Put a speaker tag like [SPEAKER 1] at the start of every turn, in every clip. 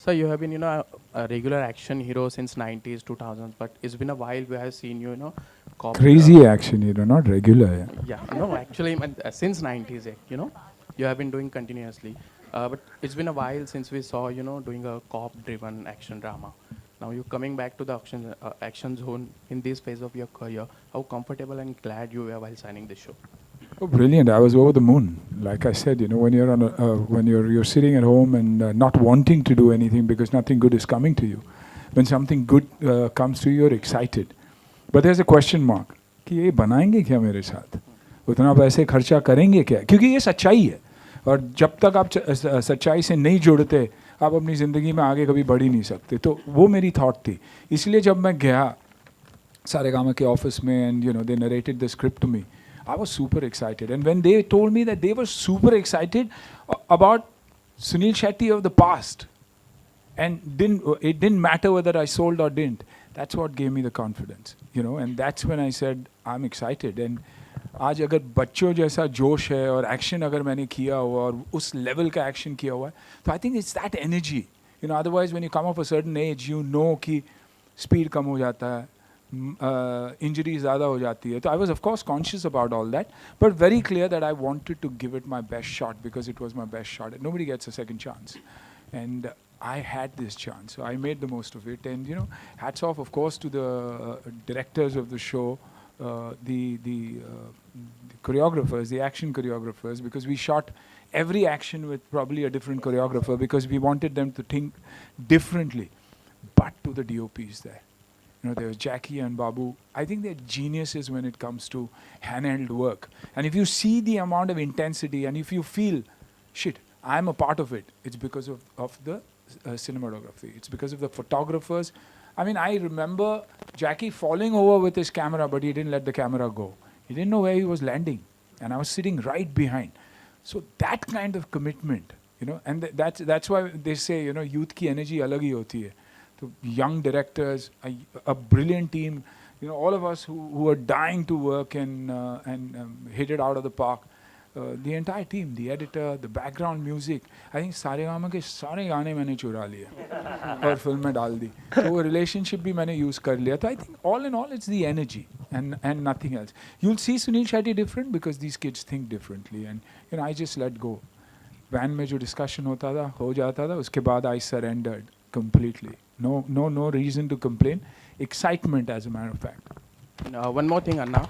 [SPEAKER 1] So you have been, a regular action hero since 90s, 2000s, but it's been a while we have seen you,
[SPEAKER 2] Crazy action hero, not regular. Yeah.
[SPEAKER 1] yeah, no, actually, since 90s, you have been doing continuously. But it's been a while since we saw, doing a cop-driven action drama. Now you're coming back to the action zone in this phase of your career. How comfortable and glad you were while signing this show?
[SPEAKER 2] Oh, brilliant! I was over the moon. Like I said, when you're when you're sitting at home and not wanting to do anything because nothing good is coming to you. When something good comes to you, you're excited. But there's a question mark कि ये बनाएंगे क्या मेरे साथ? उतना पैसे खर्चा करेंगे क्या? क्योंकि ये सच्चाई है. और जब तक आप सच्चाई से नहीं जुड़ते, आप अपनी ज़िंदगी में आगे कभी बढ़ ही नहीं सकते. तो वो मेरी थॉट थी. इसलिए जब मैं गया सारेगामा के ऑफिस में and they narrated the script to me, I was super excited. And when they told me that they were super excited about Suniel Shetty of the past, and it didn't matter whether I sold or didn't, that's what gave me the confidence, and that's when I said, I'm excited. And आज अगर बच्चों जैसा जोश है और action अगर मैंने किया हुआ और उस लेवल का एक्शन किया हुआ है, तो I think it's that energy. Otherwise when you come of a certain age, कि स्पीड कम हो जाता है, इंजरी ज़्यादा हो जाती है. तो I was of course conscious about all that, but very clear that I wanted to give it my best shot because it was my best shot. Nobody gets a second chance. And I had this chance, so I made the most of it. And hats off, of course, to the directors of the show, the choreographers, the action choreographers, because we shot every action with probably a different choreographer because we wanted them to think differently. But to the DOPs there, there was Jackie and Babu. I think they're geniuses when it comes to handheld work. And if you see the amount of intensity and if you feel, shit, I'm a part of it, it's because of the cinematography. It's because of the photographers. I mean, I remember Jackie falling over with his camera, but he didn't let the camera go. He didn't know where he was landing. And I was sitting right behind. So that kind of commitment, and that's why they say, youth ki energy alag hi hoti hai. So young directors, a brilliant team, all of us who are dying to work and hit it out of the park. The entire team, the editor, the background music, I think Saregama के सारे गाने मैंने चुरा लिए और film में डाल दी. तो वो relationship भी मैंने use कर लिया. तो I think all in all it's the energy and nothing else. You'll see Suniel Shetty different because these kids think differently, and I just let go. Van में जो discussion होता था हो जाता था, उसके बाद I surrendered completely. No reason to complain. Excitement, as a matter of fact.
[SPEAKER 1] One more thing, Anna.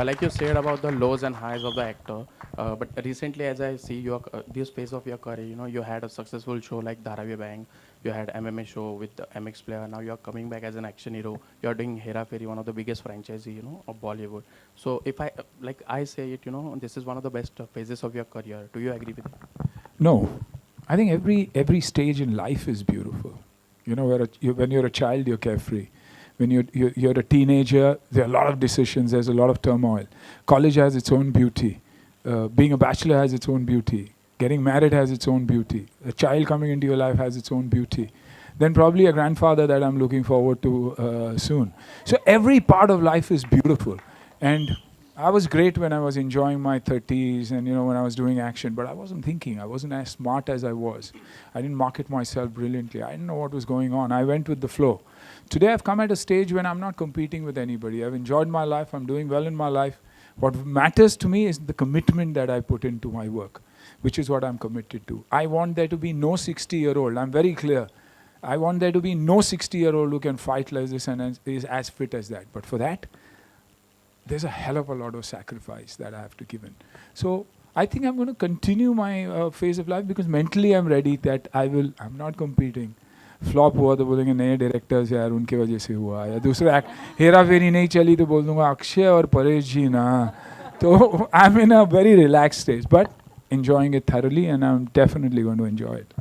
[SPEAKER 1] Like you said about the lows and highs of the actor, but recently, as I see your this phase of your career, you had a successful show like Dharavi Bang. You had MMA show with the MX player. Now you are coming back as an action hero. You are doing Hera Pheri, one of the biggest franchise, of Bollywood. So if I say it, this is one of the best phases of your career. Do you agree with it?
[SPEAKER 2] No, I think every stage in life is beautiful. When you're a child, you're carefree. When you're a teenager, there are a lot of decisions, there's a lot of turmoil. College has its own beauty. Being a bachelor has its own beauty. Getting married has its own beauty. A child coming into your life has its own beauty. Then probably a grandfather that I'm looking forward to soon. So every part of life is beautiful. And I was great when I was enjoying my 30s and when I was doing action, but I wasn't thinking. I wasn't as smart as I was. I didn't market myself brilliantly. I didn't know what was going on. I went with the flow. Today I've come at a stage when I'm not competing with anybody. I've enjoyed my life. I'm doing well in my life. What matters to me is the commitment that I put into my work, which is what I'm committed to. I want there to be no 60-year-old. I'm very clear. I want there to be no 60-year-old who can fight like this and is as fit as that. But for that, there's a hell of a lot of sacrifice that I have to give in. So I think I'm going to continue my phase of life because mentally I'm ready that I'm not competing. Flop हुआ तो बोलेंगे नए directors यार उनके वजह से हुआ, या दूसरा हेरा फेरी नहीं चली तो बोल दूंगा अक्षय और परेश जी ना. तो I am in a very relax stage but enjoying it thoroughly and I'm definitely going to enjoy it.